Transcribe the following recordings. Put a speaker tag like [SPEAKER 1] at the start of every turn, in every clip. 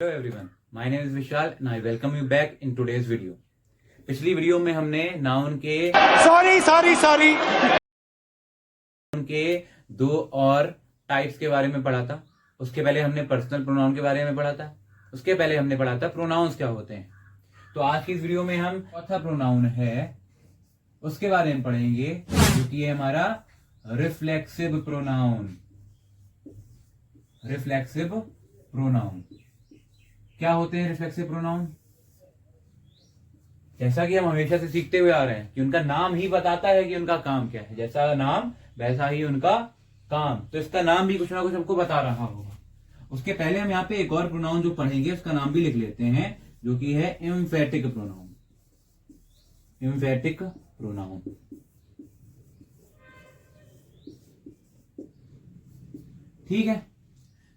[SPEAKER 1] Hello everyone, my name is Vishal and I welcome you back in today's video. पिछली video में हमने noun के sorry के दो और टाइप्स के बारे में पढ़ा था। उसके पहले हमने पर्सनल प्रोनाउन के बारे में पढ़ा था। उसके पहले हमने पढ़ा था प्रोनाउंस क्या होते हैं। तो आज की इस वीडियो में हम चौथा प्रोनाउन है उसके बारे में पढ़ेंगे, जो कि है हमारा रिफ्लेक्सिव प्रोनाउन। रिफ्लेक्सिव प्रोनाउन क्या होते हैं? रिफ्लेक्सिव प्रोनाउन, जैसा कि हम हमेशा से सीखते हुए आ रहे हैं कि उनका नाम ही बताता है कि उनका काम क्या है। जैसा नाम वैसा ही उनका काम, तो इसका नाम भी कुछ ना कुछ हमको बता रहा होगा। उसके पहले हम यहाँ पे एक और प्रोनाउन जो पढ़ेंगे उसका नाम भी लिख लेते हैं, जो कि है एम्फेटिक प्रोनाउन। एम्फेटिक प्रोनाउन ठीक है।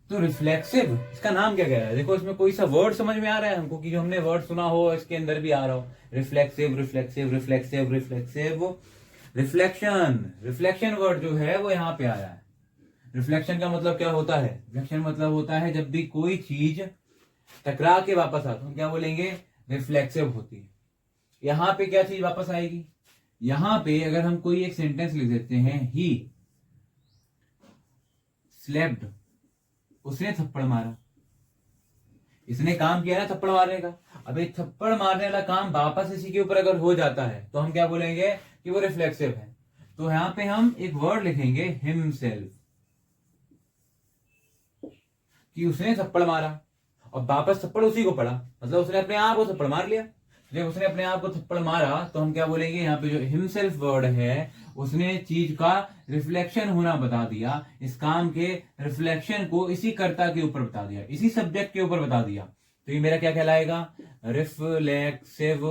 [SPEAKER 1] तो रिफ्लेक्सिव, इसका नाम क्या कह रहा है? देखो इसमें कोई सा वर्ड समझ में आ रहा है हमको कि जो हमने वर्ड सुना हो इसके अंदर भी आ रहा हो? Reflexive reflexive reflexive reflexive reflection. Reflection word जो है वो यहाँ पे आया है। रिफ्लेक्शन का मतलब क्या होता है? रिफ्लेक्शन मतलब होता है जब भी कोई चीज टकरा के वापस आता है हम क्या बोलेंगे? रिफ्लेक्सिव होती है। यहां पे क्या चीज वापस आएगी? यहां पे अगर हम कोई एक सेंटेंस लिख देते हैं, ही स्लेप्ड, उसने थप्पड़ मारा, इसने काम किया ना थप्पड़ मारने का। अब ये थप्पड़ मारने वाला काम वापस इसी के ऊपर अगर हो जाता है तो हम क्या बोलेंगे कि वो रिफ्लेक्सिव है। तो यहां पे हम एक वर्ड लिखेंगे हिमसेल्फ, कि उसने थप्पड़ मारा और वापस थप्पड़ उसी को पड़ा, मतलब उसने अपने आप को थप्पड़ मार लिया। जब उसने अपने आप को थप्पड़ मारा तो हम क्या बोलेंगे? यहाँ पे जो हिमसेल्फ वर्ड है उसने चीज का रिफ्लेक्शन होना बता दिया, इस काम के रिफ्लेक्शन को इसी कर्ता के ऊपर बता दिया, इसी सब्जेक्ट के ऊपर बता दिया। तो ये मेरा क्या कहलाएगा? रिफ्लेक्सिव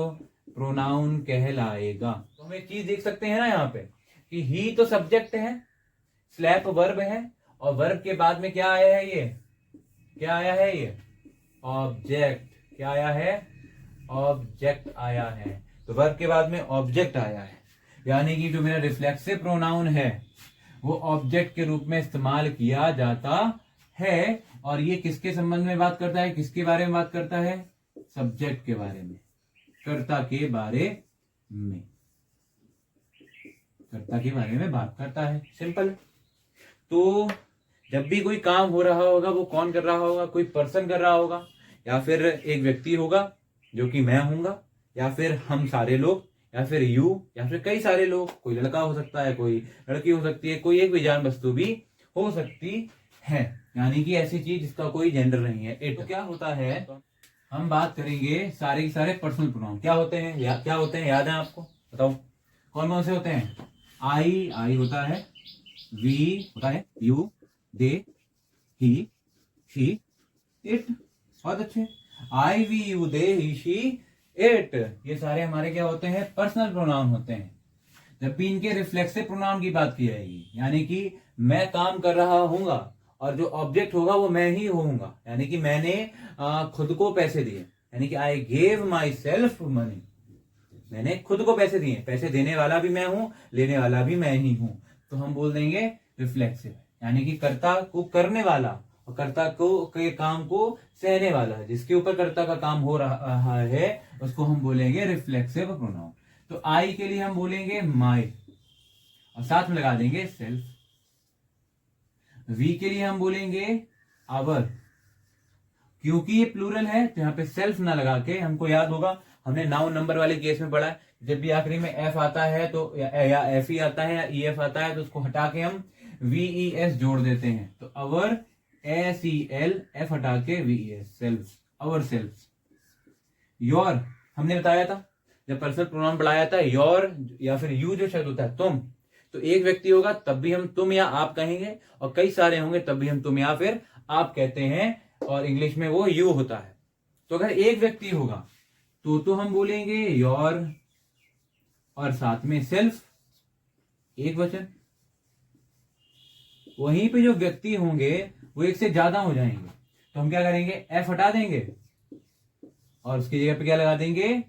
[SPEAKER 1] प्रोनाउन कहलाएगा। तो हम एक चीज देख सकते हैं ना यहाँ पे कि ही तो सब्जेक्ट है, स्लैप वर्ब है, और वर्ब के बाद में क्या आया है? ये क्या आया है? ये ऑब्जेक्ट। क्या आया है? ऑब्जेक्ट आया है। तो वर्ब के बाद में ऑब्जेक्ट आया है, यानी कि जो मेरा रिफ्लेक्सिव प्रोनाउन है वो ऑब्जेक्ट के रूप में इस्तेमाल किया जाता है। और ये किसके संबंध में बात करता है? किसके बारे में बात करता है? सब्जेक्ट के बारे में, कर्ता के बारे में, कर्ता के बारे में बात करता है। सिंपल। तो जब भी कोई काम हो रहा होगा वो कौन कर रहा होगा? कोई पर्सन कर रहा होगा, या फिर एक व्यक्ति होगा जो कि मैं हूंगा, या फिर हम सारे लोग, या फिर यू, या फिर कई सारे लोग। कोई लड़का हो सकता है, कोई लड़की हो सकती है, कोई एक भी जान वस्तु भी हो सकती है, यानी कि ऐसी चीज जिसका कोई जेंडर नहीं है। इट। तो क्या होता है? हम बात करेंगे सारे के सारे पर्सनल प्रोनाउन क्या होते हैं। क्या होते हैं? याद है आपको? बताओ कौन कौन से होते हैं? आई होता है, वी होता है, you, they, he, she, it. बहुत अच्छे। I, we, you, they, he, she, it, ये सारे हमारे क्या होते हैं? पर्सनल प्रोनाउन होते हैं। जब भी इनके रिफ्लेक्सिव प्रोनाउन की बात की जाएगी, यानी कि मैं काम कर रहा हूंगा और जो ऑब्जेक्ट होगा वो मैं ही होऊंगा, यानी कि मैंने खुद को पैसे दिए, यानी कि I gave my self money, मैंने खुद को पैसे दिए। पैसे देने वाला भी मैं हूं, लेने वाला भी मैं ही हूं। तो हम बोल देंगे रिफ्लेक्सिव, यानी कि कर्ता को करने वाला और कर्ता को के काम को सहने वाला, जिसके ऊपर कर्ता का काम हो रहा है उसको हम बोलेंगे रिफ्लेक्सिव प्रोनाउन। तो आई के लिए हम बोलेंगे माई और साथ में लगा देंगे सेल्फ। वी के लिए हम बोलेंगे आवर, क्योंकि ये प्लूरल है तो यहाँ पे सेल्फ ना लगा के, हमको याद होगा हमने नाउन नंबर वाले केस में पढ़ा है, जब भी आखिरी में एफ आता है तो या एफ ही आता है या ई एफ आता है तो उसको हटा के हम वी ई एस जोड़ देते हैं। तो अवर, एस ई एल, एफ हटा के V E S, self, our self. Your हमने बताया था जब पर्सनल प्रोनाउन बढ़ाया था, योर या फिर यू जो शब्द होता है तुम, तो एक व्यक्ति होगा तब भी हम तुम या आप कहेंगे, और कई सारे होंगे तब भी हम तुम या फिर आप कहते हैं, और इंग्लिश में वो यू होता है। तो अगर एक व्यक्ति होगा तो हम बोलेंगे योर और साथ में सेल्फ, एक वचन। वहीं पे जो व्यक्ति होंगे वो एक से ज्यादा हो जाएंगे तो हम क्या करेंगे? एफ हटा देंगे और उसकी जगह पे क्या लगा देंगे?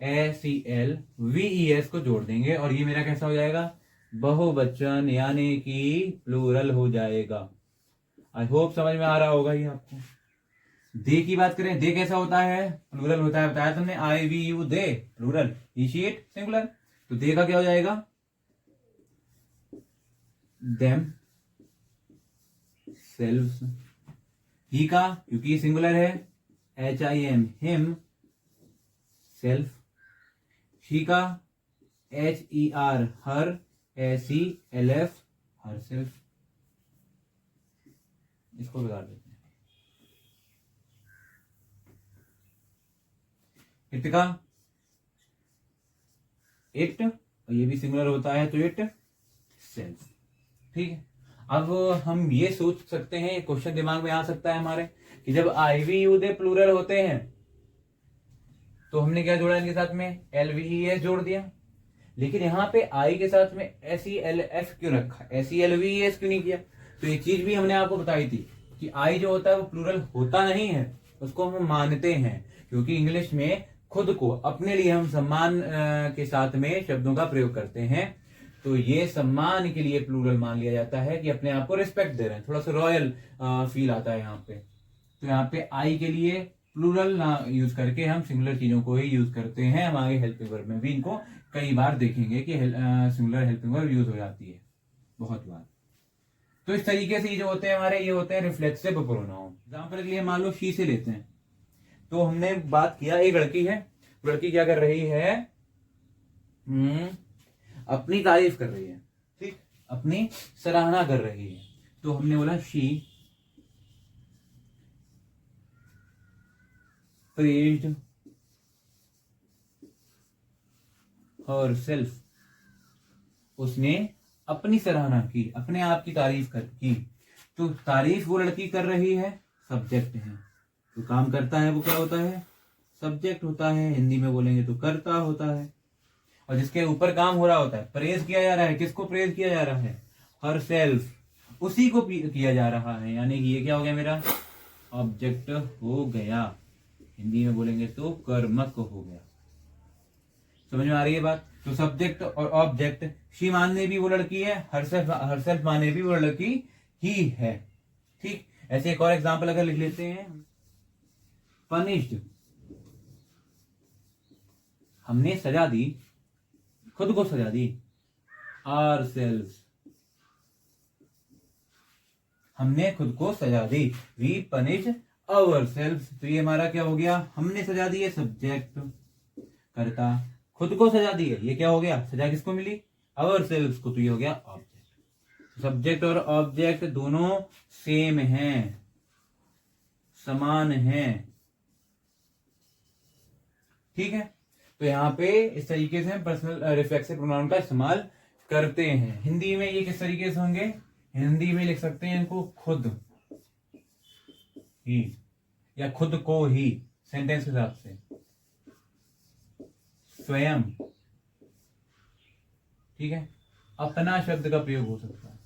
[SPEAKER 1] S E L, V E S को जोड़ देंगे, और ये मेरा कैसा हो जाएगा? बहुवचन, यानी कि प्लूरल हो जाएगा। आई होप समझ में आ रहा होगा ये आपको। दे की बात करें, दे कैसा होता है, प्लूरल होता है, बताया तुमने, I we you they plural, he she it singular. तो दे का क्या हो जाएगा, देम सेल्व्स। ही का, क्योंकि सिंगुलर है, HIM हिम सेल्फ। शी का HER हर, SELF हर सेल्फ। इसको बिगाड़ देते हैं। इट का इट, और ये भी सिंगुलर होता है तो इट सेल्फ। ठीक है, अब हम ये सोच सकते हैं, क्वेश्चन दिमाग में आ सकता है हमारे कि जब आई वी यू दे प्लूरल होते हैं तो हमने क्या जोड़ा इनके साथ में, LVES जोड़ दिया। लेकिन यहाँ पे आई के साथ में SELF क्यों रखा, SELVES क्यों नहीं किया। तो ये चीज भी हमने आपको बताई थी कि आई जो होता है वो प्लूरल होता नहीं है, उसको हम मानते हैं, क्योंकि इंग्लिश में खुद को अपने लिए हम सम्मान के साथ में शब्दों का प्रयोग करते हैं। तो ये सम्मान के लिए प्लूरल मान लिया जाता है कि अपने आप को रिस्पेक्ट दे रहे हैं, थोड़ा सा रॉयल फील आता है यहाँ पे। तो यहाँ पे आई के लिए प्लूरल ना यूज करके हम सिंगुलर चीजों को ही यूज करते हैं। हम आगे हेल्पिंग वर्ब में भी इनको कई बार देखेंगे कि सिंगुलर हेल्पिंग वर्ब यूज हो जाती है बहुत बार। तो इस तरीके से ये जो होते हैं हमारे, ये होते हैं रिफ्लेक्सिव प्रोनाउन। एग्जाम्पल के लिए मान लो शी से लेते हैं, तो हमने बात किया एक लड़की है, लड़की क्या कर रही है, अपनी तारीफ कर रही है, ठीक, अपनी सराहना कर रही है। तो हमने बोला शी प्रेज्ड हरसेल्फ, उसने अपनी सराहना की, अपने आप की तारीफ की। तो तारीफ वो लड़की कर रही है, सब्जेक्ट है, तो काम करता है वो क्या होता है, सब्जेक्ट होता है। हिंदी में बोलेंगे तो करता होता है। और जिसके ऊपर काम हो रहा होता है, प्रेज किया जा रहा है, किसको प्रेज किया जा रहा है, हर सेल्फ, उसी को किया जा रहा है। यानी कि ये क्या हो गया, मेरा ऑब्जेक्ट हो गया। हिंदी में बोलेंगे तो कर्मक हो गया। समझ में आ रही है बात। तो सब्जेक्ट और ऑब्जेक्ट, शी मानने भी वो लड़की है, हरसेल्फ माने भी वो लड़की ही है। ठीक, ऐसे एक और एग्जांपल अगर लिख लेते हैं, पनिश्ड, हमने सजा दी, खुद को सजा दी, ourselves, हमने खुद को सजा दी, वी पनिश ourselves। तो ये हमारा क्या हो गया, हमने सजा दी है, सब्जेक्ट करता, खुद को सजा दी है, ये क्या हो गया, सजा किसको मिली, ourselves को, तो ये हो गया ऑब्जेक्ट। सब्जेक्ट और ऑब्जेक्ट दोनों सेम हैं, समान हैं। ठीक है, तो यहाँ पे इस तरीके से हम पर्सनल रिफ्लेक्सिव प्रोनाउन का इस्तेमाल करते हैं। हिंदी में ये किस तरीके से होंगे, हिंदी में लिख सकते हैं इनको खुद ही, या खुद को ही, सेंटेंस के हिसाब से, स्वयं। ठीक है, अपना शब्द का प्रयोग हो सकता है।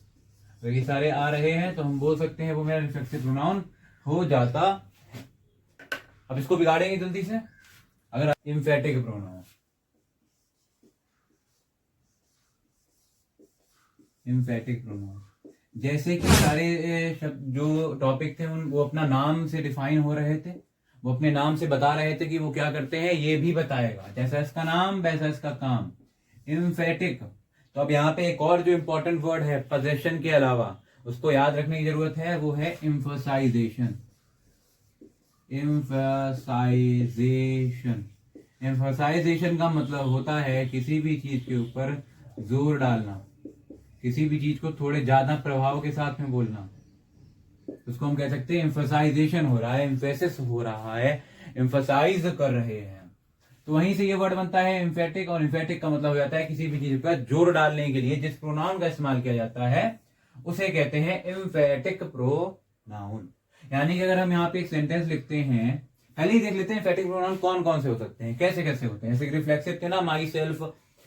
[SPEAKER 1] तो ये सारे आ रहे हैं तो हम बोल सकते हैं वो मेरा रिफ्लेक्सिव प्रोनाउन हो जाता है। अब इसको बिगाड़ेंगे जल्दी से, अगर एम्फेटिक प्रोनाउन, एम्फेटिक प्रोनाउन, जैसे कि सारे शब्द जो टॉपिक थे वो अपना नाम से डिफाइन हो रहे थे, वो अपने नाम से बता रहे थे कि वो क्या करते हैं, ये भी बताएगा, जैसा इसका नाम वैसा इसका काम, एम्फेटिक। तो अब यहाँ पे एक और जो इंपॉर्टेंट वर्ड है पोजेशन के अलावा, उसको याद रखने की जरूरत है, वो है एम्फसाइजेशन। एम्फसाइजेशन, एम्फसाइजेशन का मतलब होता है किसी भी चीज के ऊपर जोर डालना, किसी भी चीज को थोड़े ज्यादा प्रभाव के साथ में बोलना, उसको हम कह सकते हैं एम्फसाइजेशन हो रहा है, एम्फेसिस हो रहा है, एम्फसाइज कर रहे हैं। तो वहीं से ये वर्ड बनता है एम्फेटिक, और एम्फेटिक का मतलब हो जाता है किसी भी चीज पर जोर डालने के लिए जिस प्रोनाउन का इस्तेमाल किया जाता है उसे कहते हैं एम्फेटिक प्रोनाउन। यानी कि अगर हम यहाँ पे एक सेंटेंस लिखते हैं, पहले ही देख लेते हैं एम्फेटिक प्रोनाउन कौन कौन से हो सकते हैं, कैसे कैसे होते हैं। जैसे रिफ्लेक्सिव थे ना, my self,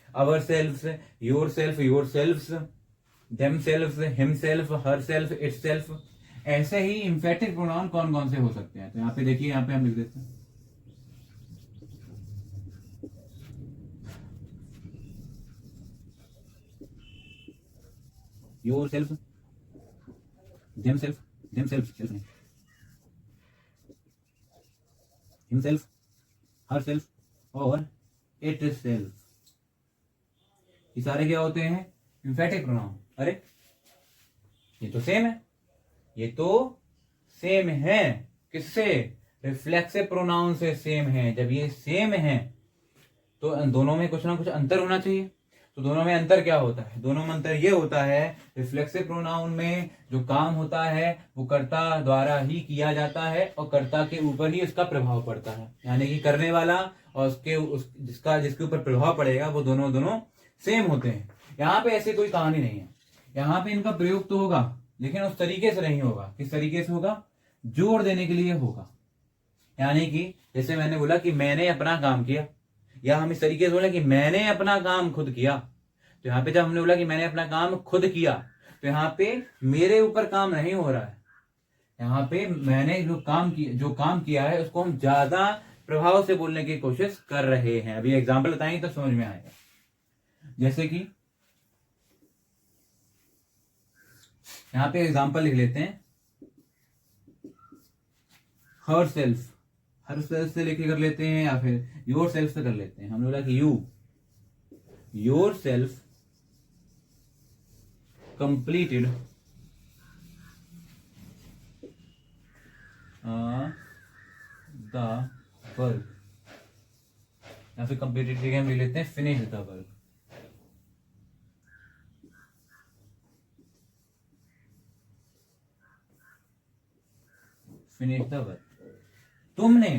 [SPEAKER 1] our self, your self, them self, him self, her self, it self. ऐसे ही एम्फेटिक प्रोनाउन कौन कौन से हो सकते हैं, तो यहाँ पे देखिए, यहाँ पे हम लिख देते हैं योर सेल्फ, देम सेल्फ नहीं, हिमसेल्फ, हरसेल्फ और इटसेल्फ, ये सारे क्या होते हैं? Emphatic pronoun. अरे ये तो सेम है, ये तो सेम है। किससे? रिफ्लेक्सिव प्रोनाउन से सेम है। जब ये सेम है तो दोनों में कुछ ना कुछ अंतर होना चाहिए। तो दोनों में अंतर क्या होता है? दोनों में अंतर ये होता है, रिफ्लेक्सिव प्रोनाउन में जो काम होता है वो कर्ता द्वारा ही किया जाता है और कर्ता के ऊपर ही उसका प्रभाव पड़ता है, यानी कि करने वाला और जिसके ऊपर प्रभाव पड़ेगा वो दोनों सेम होते हैं। यहाँ पे ऐसी कोई कहानी नहीं है। यहाँ पे इनका प्रयोग तो होगा लेकिन उस तरीके से नहीं होगा। किस तरीके से होगा? जोड़ देने के लिए होगा। यानी कि जैसे मैंने बोला कि मैंने अपना काम किया, या हम इस तरीके से बोले कि मैंने अपना काम खुद किया। तो यहाँ पे जब हमने बोला कि मैंने अपना काम खुद किया तो यहाँ पे मेरे ऊपर काम नहीं हो रहा है। यहाँ पे मैंने जो काम किया है उसको हम ज्यादा प्रभाव से बोलने की कोशिश कर रहे हैं। अभी एग्जाम्पल बताएंगे तो समझ में आएगा। जैसे कि यहाँ पे एग्जाम्पल लिख लेते हैं, हर सेल्फ से लेके कर लेते हैं या फिर योर सेल्फ से कर लेते हैं। हमने बोला कि your self completed the work, या फिर कंप्लीटेड के हम ले लेते हैं finish the work. Finish the work. तुमने,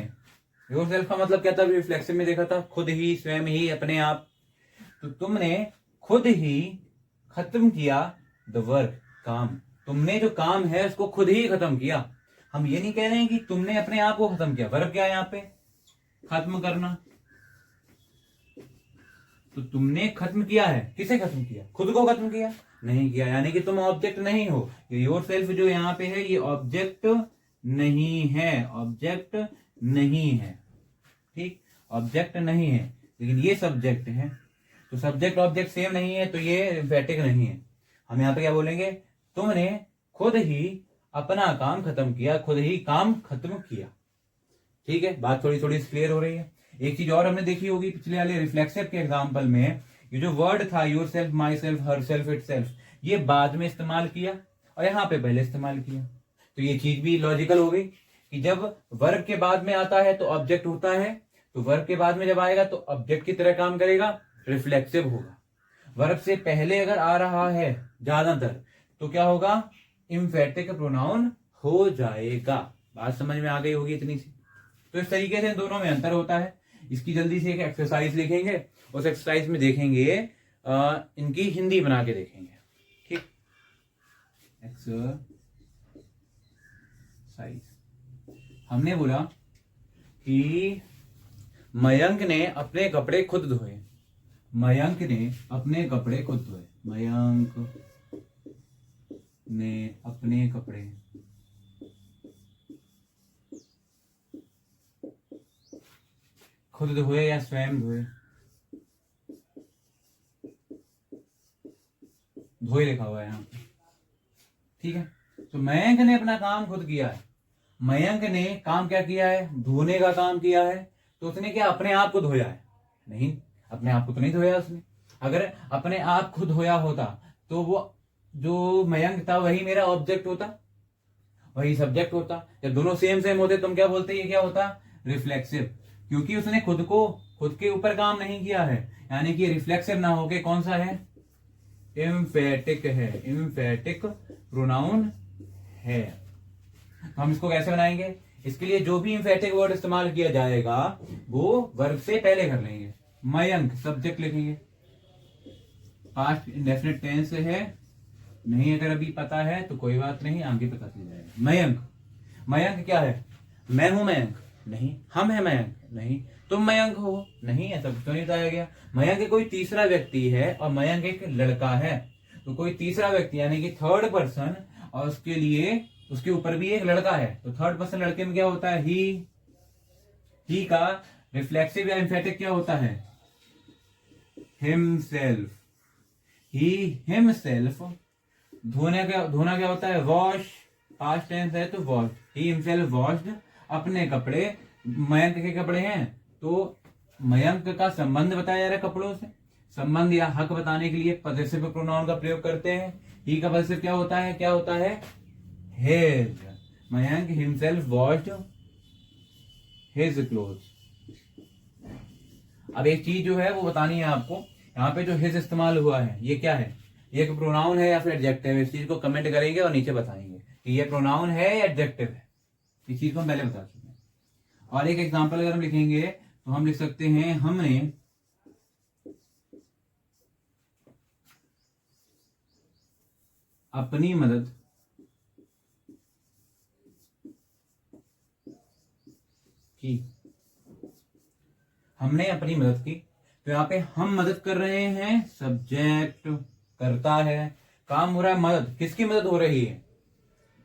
[SPEAKER 1] योर सेल्फ का मतलब क्या था? रिफ्लेक्सिव में देखा था, खुद ही, स्वयं ही, अपने आप। तो तुमने खुद ही खत्म किया द वर्क, काम। तुमने जो काम है उसको खुद ही खत्म किया। हम ये नहीं कह रहे हैं कि तुमने अपने आप को खत्म किया। वर्क क्या है यहाँ पे? खत्म करना। तो तुमने खत्म किया है। किसे खत्म किया? खुद को खत्म किया नहीं किया, यानी कि तुम ऑब्जेक्ट नहीं हो। योर सेल्फ जो यहाँ पे है ये ऑब्जेक्ट नहीं है, ऑब्जेक्ट नहीं है, ठीक, ऑब्जेक्ट नहीं है, लेकिन ये सब्जेक्ट है। तो सब्जेक्ट ऑब्जेक्ट सेम नहीं है तो ये एम्फेटिक नहीं है। हम यहाँ पे क्या बोलेंगे? तुमने खुद ही अपना काम खत्म किया, खुद ही काम खत्म किया। ठीक है, बात थोड़ी थोड़ी क्लियर हो रही है। एक चीज और हमने देखी होगी पिछले वाले रिफ्लेक्सिव के एग्जाम्पल में, ये जो वर्ड था your self, my self, her self, it self, ये बाद में इस्तेमाल किया और यहाँ पे पहले इस्तेमाल किया। तो ये चीज भी लॉजिकल हो गई कि जब वर्ब के बाद में आता है तो ऑब्जेक्ट होता है, तो वर्ब के बाद में जब आएगा तो ऑब्जेक्ट की तरह काम करेगा, रिफ्लेक्सिव होगा। वर्ब से पहले अगर आ रहा है ज्यादातर तो क्या होगा? एम्फेटिक प्रोनाउन हो जाएगा। बात समझ में आ गई होगी इतनी सी। तो इस तरीके से इन दोनों में अंतर होता है। इसकी जल्दी से एक एक्सरसाइज लिखेंगे, उस एक्सरसाइज में देखेंगे, इनकी हिंदी बना के देखेंगे। ठीक, एक्सरसाइज हमने बोला कि मयंक ने अपने कपड़े खुद धोए। मयंक ने अपने कपड़े खुद धोए। मयंक ने अपने कपड़े खुद धोए या स्वयं धोए? धोए लिखा हुआ है यहाँ पे, ठीक है। तो मयंक ने अपना काम खुद किया है। मयंक ने काम क्या किया है? धोने का काम किया है। तो उसने क्या अपने आप को धोया है? नहीं, अपने आप को तो नहीं धोया उसने। अगर अपने आप खुद धोया होता तो वो जो मयंक था वही मेरा ऑब्जेक्ट होता, वही सब्जेक्ट होता। जब दोनों सेम सेम होते तो हम क्या बोलते? ये क्या होता? रिफ्लेक्सिव। क्योंकि उसने खुद के ऊपर काम नहीं किया है, यानी कि रिफ्लेक्सिव ना होके कौन सा है? एम्फेटिक है, एम्फेटिक प्रोनाउन है। तो हम इसको कैसे बनाएंगे? इसके लिए जो भी एम्फेटिक वर्ड इस्तेमाल किया जाएगा वो वर्ब से पहले कर लेंगे। मयंक सब्जेक्ट लिखेंगे, पास्ट इंडेफिनिट टेंस है। नहीं अगर अभी पता है तो कोई बात नहीं, आगे पता चल जाएगा। मयंक, मयंक क्या है? मैं हूं मयंक? नहीं। हम है मयंक? नहीं। तुम मयंक हो? नहीं, ऐसा कुछ तो नहीं बताया गया। मयंक कोई तीसरा व्यक्ति है और मयंक एक लड़का है, तो कोई तीसरा व्यक्ति यानी कि थर्ड पर्सन, और उसके लिए उसके ऊपर भी एक लड़का है। तो थर्ड पर्सन लड़के में क्या होता है? ही का रिफ्लेक्सिव या एम्फेटिक क्या होता है? हिमसेल्फ। He himself. धोना क्या होता है? वॉश, पास्ट टेंस है तो वॉश। ही हिमसेल्फ वॉश्ड, अपने कपड़े मयंक के कपड़े हैं, तो मयंक का संबंध बताया जा रहा है कपड़ों से। संबंध या हक बताने के लिए पजेसिव प्रोनाउन का प्रयोग करते हैं। ही का पजेसिव क्या होता है, क्या होता है, his. Mayank himself washed his clothes. अब एक चीज जो है वो बतानी है आपको, यहाँ पे जो हिज इस्तेमाल हुआ है ये क्या है, ये एक प्रोनाउन है या फिर एडजेक्टिव है? इस चीज को कमेंट करेंगे और नीचे बताएंगे कि ये प्रोनाउन है या एडजेक्टिव है। इस चीज को हम पहले बता चुके हैं। और एक एग्जांपल अगर हम लिखेंगे तो हम लिख सकते हैं, हमने अपनी मदद की। हमने अपनी मदद की, तो यहाँ पे हम मदद कर रहे हैं, सब्जेक्ट करता है, काम हो रहा है, मदद किसकी मदद हो रही है,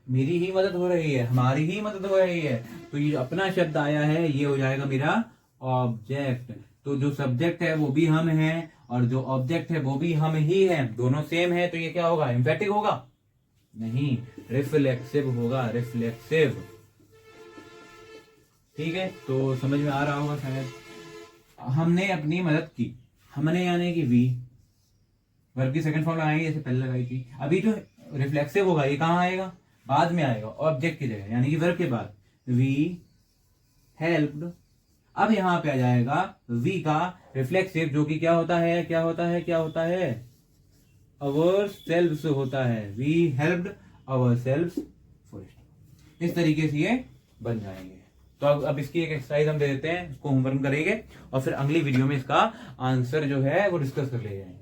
[SPEAKER 1] मेरी ही मदद हो रही है, हमारी ही मदद हो रही है। तो ये अपना शब्द आया है, ये हो जाएगा मेरा ऑब्जेक्ट। तो जो सब्जेक्ट है वो भी हम है और जो ऑब्जेक्ट है वो भी हम ही है, दोनों सेम है, तो ये क्या होगा, एम्फेटिक होगा नहीं, रिफ्लेक्सिव होगा, रिफ्लेक्सिव। ठीक है, तो समझ में आ रहा होगा शायद। हमने अपनी मदद की, हमने यानी कि वी, वर्ब की सेकंड फॉर्म लगाएंगे जैसे पहले लगाई थी। अभी जो रिफ्लेक्सिव होगा ये कहाँ आएगा, बाद में आएगा, ऑब्जेक्ट की जगह, यानी कि वर्ब के बाद। वी हेल्प्ड, अब यहां पे आ जाएगा वी का रिफ्लेक्सिव, जो कि क्या होता है, क्या होता है, क्या होता है, अवर सेल्व्स होता है। We helped ourselves first. इस तरीके से ये बन जाएंगे। तो अब इसकी एक एक्सरसाइज हम दे देते हैं, इसको होमवर्क करेंगे और फिर अगली वीडियो में इसका आंसर जो है वो डिस्कस कर ले जाएंगे।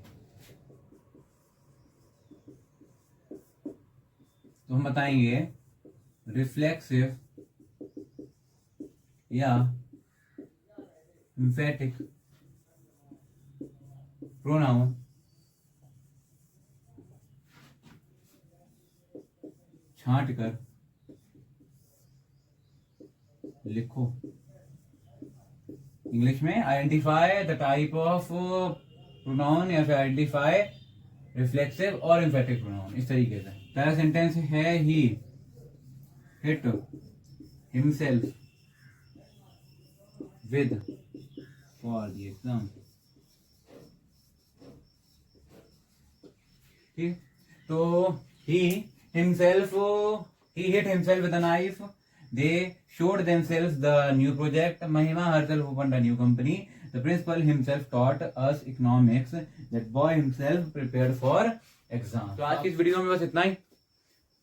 [SPEAKER 1] तो हम बताएंगे रिफ्लेक्सिव या एम्फेटिक प्रोनाउन छांट कर लिखो। इंग्लिश में identify the type of pronoun या फिर आइडेंटिफाई रिफ्लेक्सिव और एम्फेटिक प्रोनाउन, इस तरीके से। पहला सेंटेंस है, he hit himself with for the exam. ठीक, तो he himself he hit himself with a knife. They showed themselves the new project. Mahima herself opened a new company. The principal himself taught us economics. That boy himself prepared for exam. तो आज की इस video में बस इतना ही।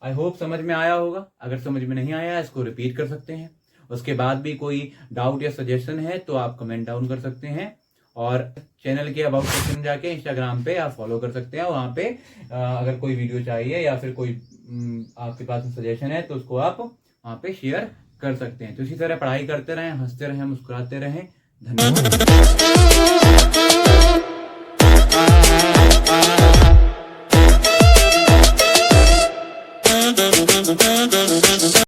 [SPEAKER 1] I hope समझ में आया होगा। अगर समझ में नहीं आया इसको रिपीट कर सकते हैं। उसके बाद भी कोई डाउट या सजेशन है तो आप कमेंट डाउन कर सकते हैं, और चैनल के अबाउट सेक्शन में जाके इंस्टाग्राम पे आप फॉलो कर सकते हैं। वहां पे अगर कोई वीडियो चाहिए या फिर कोई आपके पास सजेशन है तो उसको आप वहां पे शेयर कर सकते हैं। तो इसी तरह पढ़ाई करते रहें, हंसते रहें, मुस्कुराते रहें। धन्यवाद।